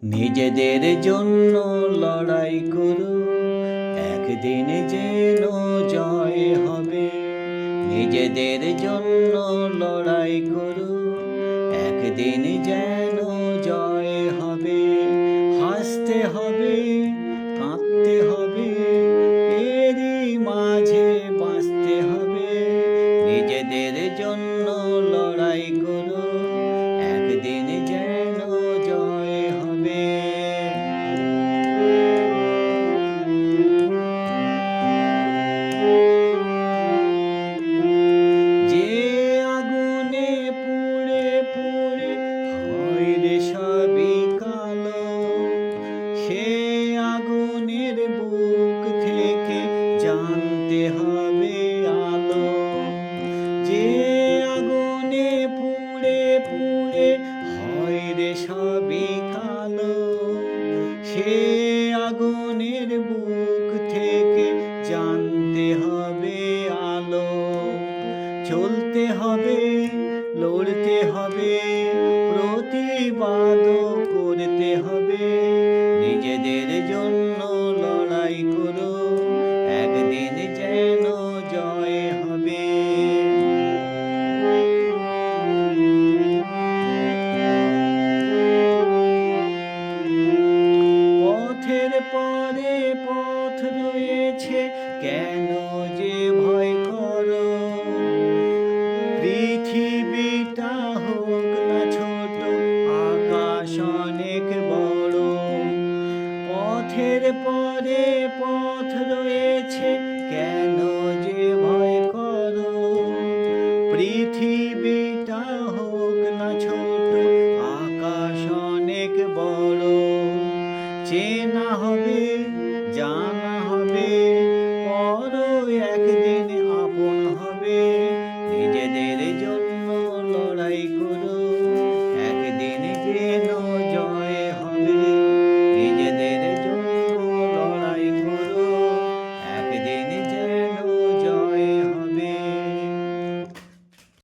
নিজেদের জন্য লড়াই করো, একদিন যেন জয় হবে। নিজেদের জন্য লড়াই করো, একদিন যেন জয় হবে। হাসতে হবে, কাঁদতে হবে, এরই মাঝে বাঁচতে হবে। নিজেদের জন্য লড়াই করো, একদিন যেন জয় হবে। যে আগুনে পুড়ে পুড়ে হয় রে সবই কালো, সে আগুনের বুক থেকে জানতে হবে আলো। যে আগুনে পুড়ে পুড়ে হয় রে সবই কালো, সে আগুনের বুক থেকে জানতে হবে আলো। চলতে হবে, লড়তে হবে, প্রতিবাদ করতে হবে। নিজেদের জন্য লড়াই করো, একদিন যেন জয় হবে। পথের পরে পথ রয়েছে, কেন যে ভয় করো? পৃথিবীটা হোক না ছোট, আকাশ অনেক বড়। পথের পরে পথ রয়েছে, কেন যে ভয় করো? পৃথিবীটা হোক না ছোট, আকাশ অনেক বড়। চেনা হবে,